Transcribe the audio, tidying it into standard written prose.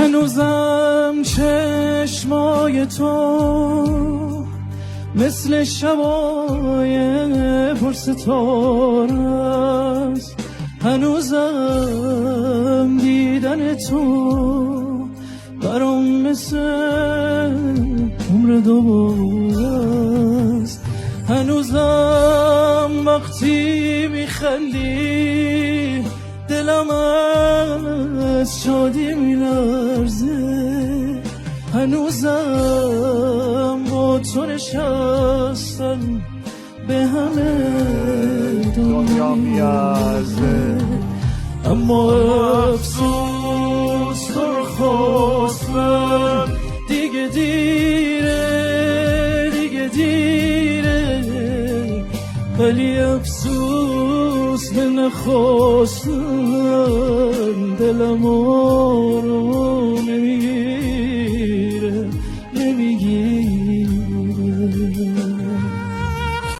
هنوزم چشمای تو مثل شبای پرستاره است، هنوزم دیدن تو برام مثل عمر دوباره است، هنوزم وقتی میخندی دلم از شادی میلرزه، هنوزم با تو نشستم به همه دنیا میارزه، اما افسوس تو رو خواستم دیگه دیره، دیگه دیره، ولی افسوس به نخواستن دلم آروم